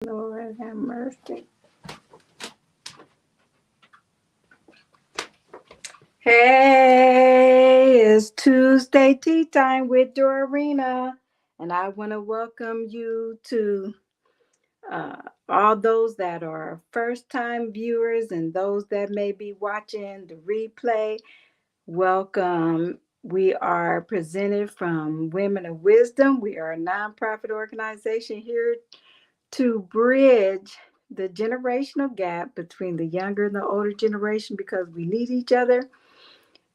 Lord have mercy. Hey, it's Tuesday tea time with Dorarena, and I want to welcome you to all those that are first time viewers and those that may be watching the replay. Welcome. We are presented from Women of Wisdom. We are a nonprofit organization here to bridge the generational gap between the younger and the older generation because we need each other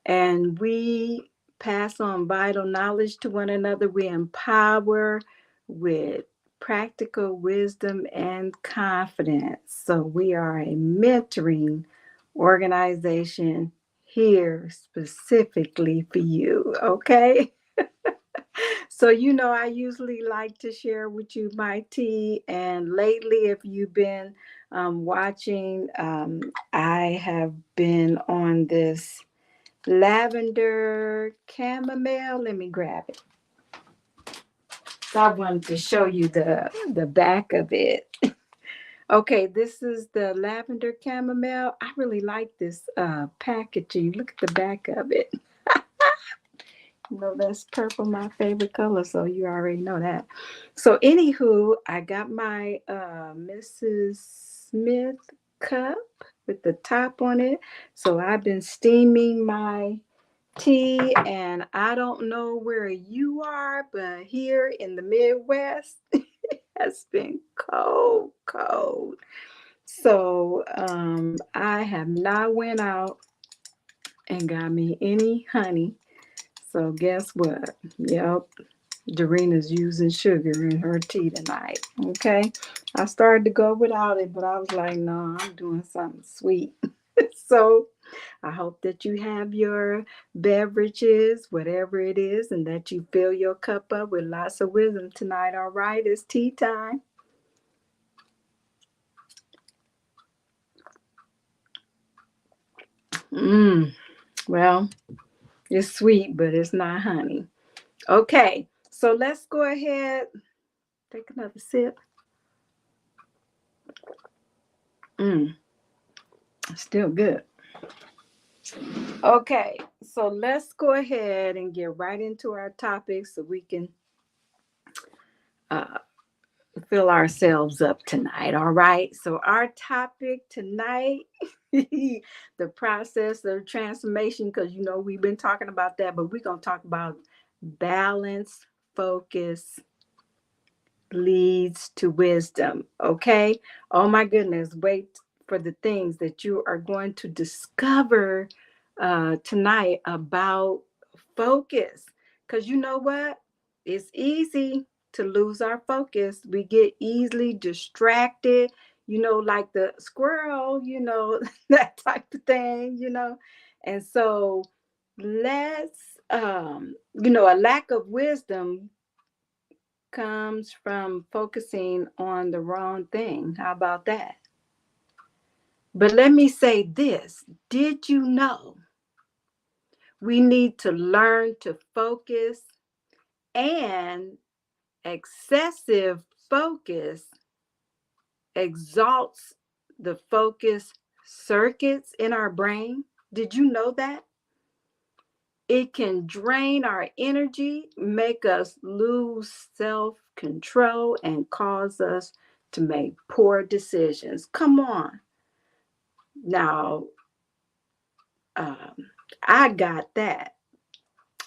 and we pass on vital knowledge to one another. We empower with practical wisdom and confidence. So we are a mentoring organization here specifically for you, okay? So, I usually like to share with you my tea. And lately, if you've been watching, I have been on this lavender chamomile. Let me grab it. So I wanted to show you the back of it. Okay, this is the lavender chamomile. I really like this packaging. Look at the back of it. That's purple, my favorite color, so you already know that. So, anywho, I got my Mrs. Smith cup with the top on it. So, I've been steaming my tea, and I don't know where you are, but here in the Midwest, it's been cold, cold. So, I have not went out and got me any honey. So guess what? Yep, Dorena's using sugar in her tea tonight. Okay. I started to go without it, but I was like, no, I'm doing something sweet. So I hope that you have your beverages, whatever it is, and that you fill your cup up with lots of wisdom tonight. All right, it's tea time. Mmm. Well, it's sweet, but it's not honey. Okay, so let's go ahead. Take another sip. Mmm. Still good. Okay, so let's go ahead and get right into our topic so we can uh, fill ourselves up tonight. All right, so our topic tonight, the process of transformation, because we've been talking about that, but we're going to talk about balance, focus leads to wisdom. Okay, oh my goodness, wait for the things that you are going to discover tonight about focus, because you know what, it's easy to lose our focus. We get easily distracted, like the squirrel, that type of thing, and so let's a lack of wisdom comes from focusing on the wrong thing. How about that? But let me say this. Did you know we need to learn to focus, and excessive focus exalts the focus circuits in our brain? Did you know that? It can drain our energy, make us lose self control, and cause us to make poor decisions. Come on. Now, I got that.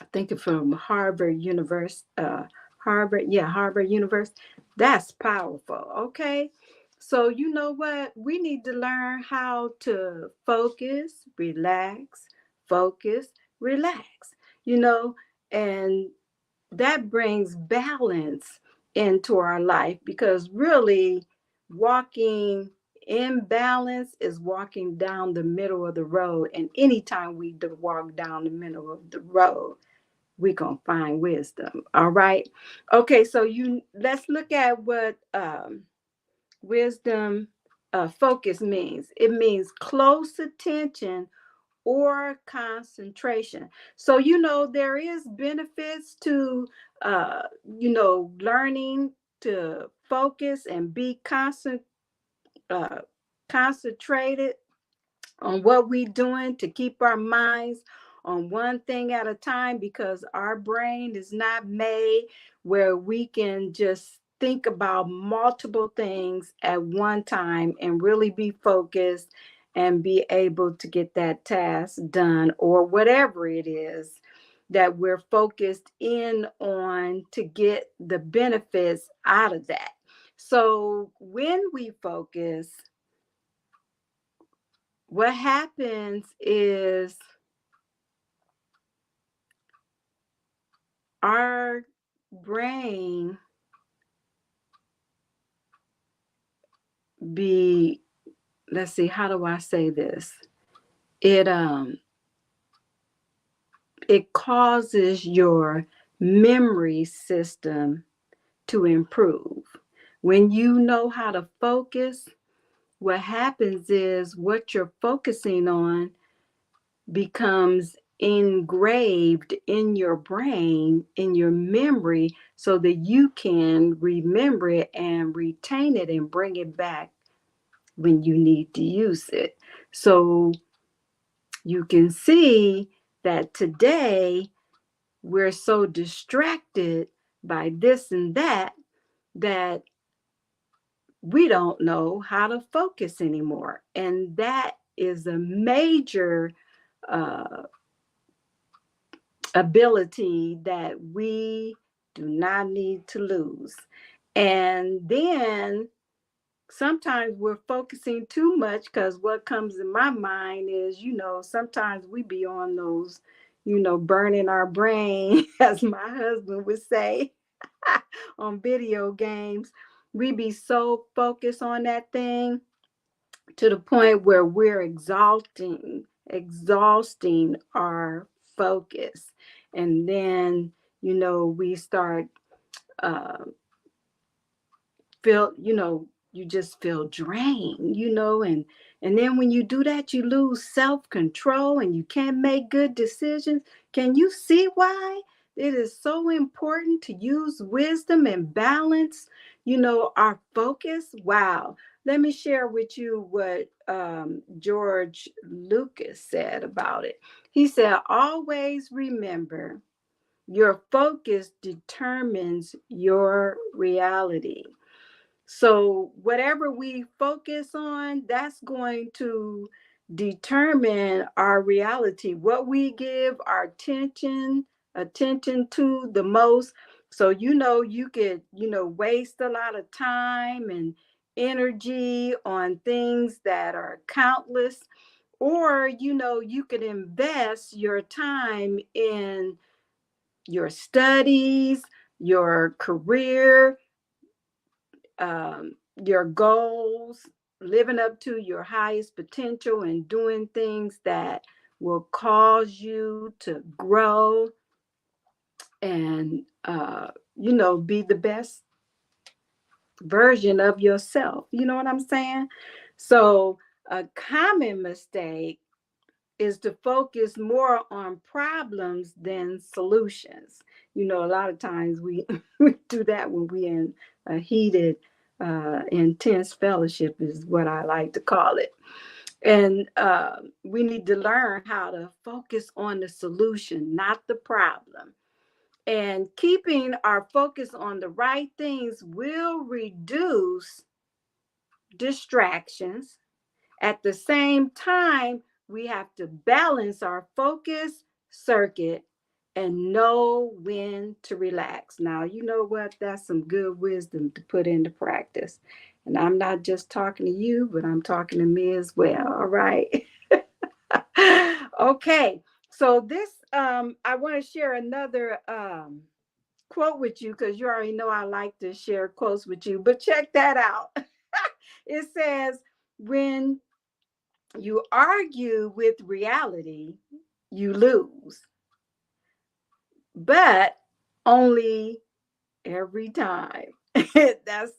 I think it's from Harvard University. Harvard University. That's powerful. Okay. So, you know what? We need to learn how to focus, relax, and that brings balance into our life, because really walking in balance is walking down the middle of the road. And anytime we walk down the middle of the road, we're gonna find wisdom. All right. Okay, so you let's look at what wisdom focus means. It means close attention or concentration. So there is benefits to learning to focus and be uh, concentrated on what we're doing, to keep our minds on one thing at a time, because our brain is not made where we can just think about multiple things at one time and really be focused and be able to get that task done, or whatever it is that we're focused in on to get the benefits out of that. So when we focus, what happens is our brain be, let's see, how do I say this? It it causes your memory system to improve. When you know how to focus, what happens is what you're focusing on becomes engraved in your brain, in your memory, so that you can remember it and retain it and bring it back when you need to use it. So you can see that today we're so distracted by this and that that we don't know how to focus anymore. And that is a major uh, ability that we do not need to lose. And then sometimes we're focusing too much, because what comes in my mind is, sometimes we be on those, burning our brain, as my husband would say, on video games. We be so focused on that thing to the point where we're exhausting our focus. And then, we start uh, you just feel drained, and then when you do that, you lose self-control and you can't make good decisions. Can you see why it is so important to use wisdom and balance, our focus? Wow. Let me share with you what George Lucas said about it. He said, always remember, your focus determines your reality. So whatever we focus on, that's going to determine our reality, what we give our attention to the most. So you could, waste a lot of time and energy on things that are countless, or you could invest your time in your studies, your career, your goals, living up to your highest potential, and doing things that will cause you to grow and, be the best version of yourself. You know what I'm saying? So, a common mistake is to focus more on problems than solutions. A lot of times we, we do that when we're in a heated, intense fellowship, is what I like to call it. And we need to learn how to focus on the solution, not the problem. And keeping our focus on the right things will reduce distractions. At the same time, we have to balance our focus circuit and know when to relax. Now, you know what? That's some good wisdom to put into practice. And I'm not just talking to you, but I'm talking to me as well. All right. Okay. So this, I want to share another quote with you, because you already know I like to share quotes with you. But check that out. It says, when you argue with reality, you lose, but only every time. That's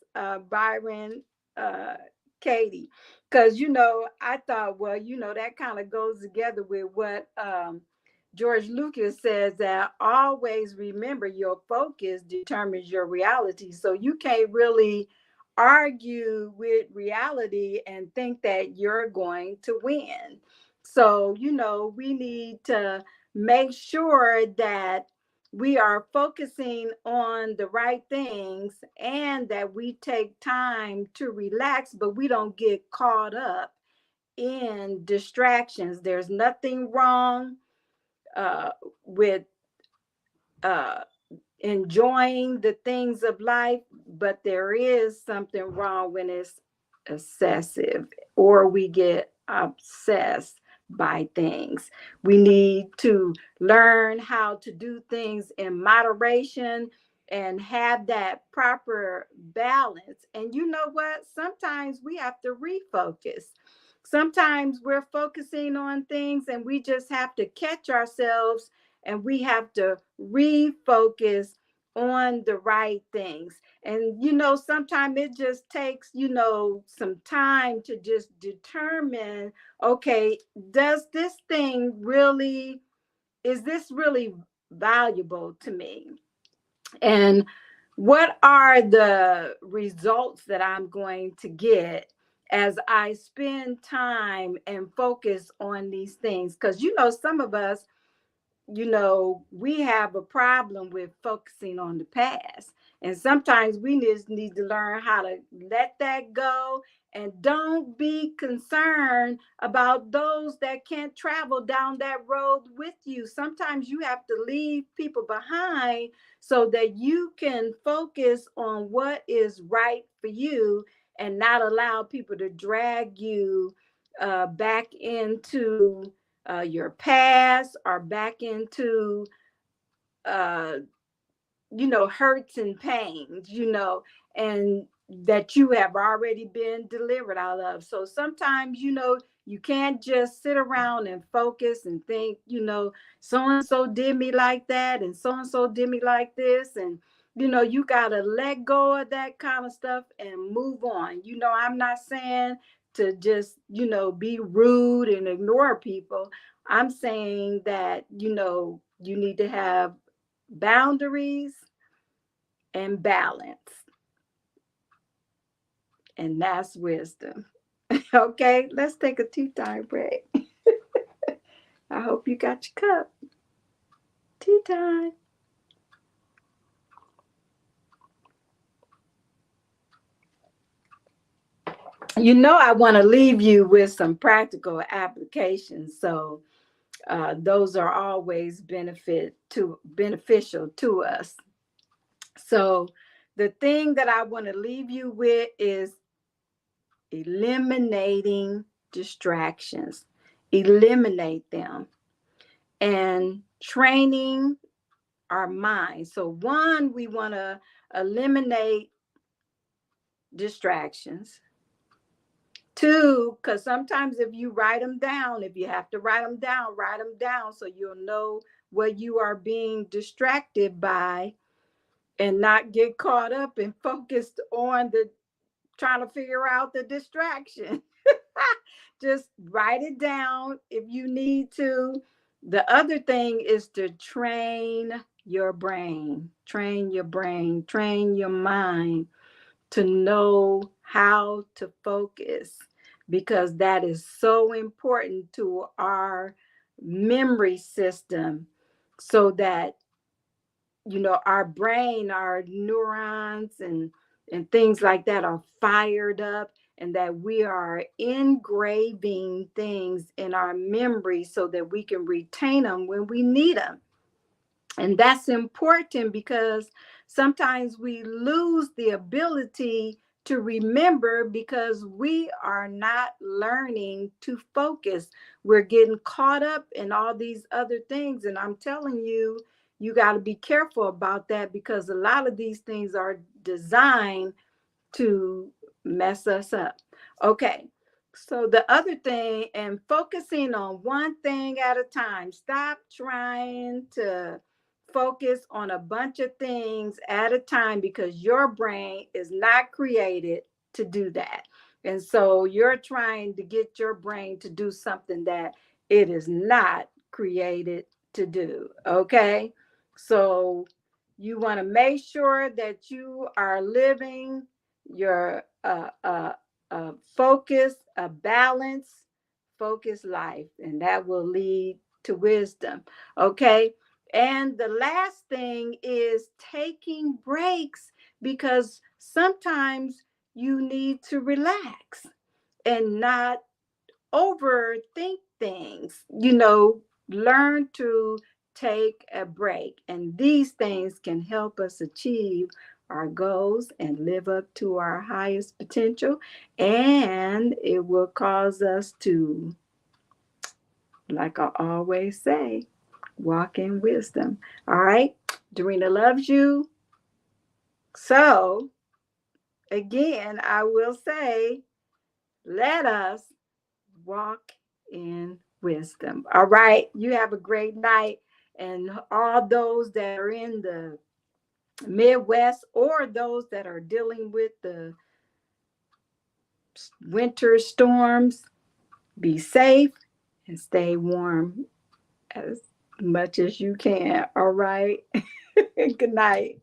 Byron Katie. Because, I thought, well, that kind of goes together with what George Lucas says that always remember your focus determines your reality. So you can't really argue with reality and think that you're going to win. So, we need to make sure that we are focusing on the right things and that we take time to relax, but we don't get caught up in distractions. There's nothing wrong uh, with uh, enjoying the things of life, but there is something wrong when it's excessive or we get obsessed by things. We need to learn how to do things in moderation and have that proper balance. And you know what? Sometimes we have to refocus. Sometimes we're focusing on things and we just have to catch ourselves and we have to refocus on the right things. And sometimes it just takes some time to just determine, okay, does this thing really, is this really valuable to me, and what are the results that I'm going to get as I spend time and focus on these things. Because some of us, we have a problem with focusing on the past. And sometimes we just need to learn how to let that go and don't be concerned about those that can't travel down that road with you. Sometimes you have to leave people behind so that you can focus on what is right for you and not allow people to drag you back into your past or back into uh, hurts and pains, and that you have already been delivered out of. So sometimes, you can't just sit around and focus and think, so and so did me like that, and so did me like this. And, you got to let go of that kind of stuff and move on. I'm not saying to just, be rude and ignore people. I'm saying that, you need to have boundaries and balance, and that's wisdom. Okay, let's take a tea time break. I hope you got your cup. Tea time. I want to leave you with some practical applications. So those are always beneficial to us. So the thing that I want to leave you with is eliminating distractions. Eliminate them and training our mind. So one, we want to eliminate distractions. Two, because sometimes if you write them down, if you have to write them down so you'll know what you are being distracted by and not get caught up and focused on the trying to figure out the distraction. Just write it down if you need to. The other thing is to train your brain, train your mind to know how to focus, because that is so important to our memory system, so that our brain, our neurons and things like that are fired up, and that we are engraving things in our memory so that we can retain them when we need them. And that's important because sometimes we lose the ability to remember because we are not learning to focus. We're getting caught up in all these other things. And I'm telling you, you got to be careful about that, because a lot of these things are designed to mess us up. Okay. So the other thing, and focusing on one thing at a time. Stop trying to focus on a bunch of things at a time, because your brain is not created to do that. And so you're trying to get your brain to do something that it is not created to do. Okay. So you want to make sure that you are living your focus, a balanced, focused life, and that will lead to wisdom. Okay. And the last thing is taking breaks, because sometimes you need to relax and not overthink things. Learn to take a break. And these things can help us achieve our goals and live up to our highest potential. And it will cause us to, like I always say, walk in wisdom. All right. Dorena loves you. So, again, I will say, let us walk in wisdom. All right. You have a great night. And all those that are in the Midwest, or those that are dealing with the winter storms, be safe and stay warm as much as you can. All right. Good night.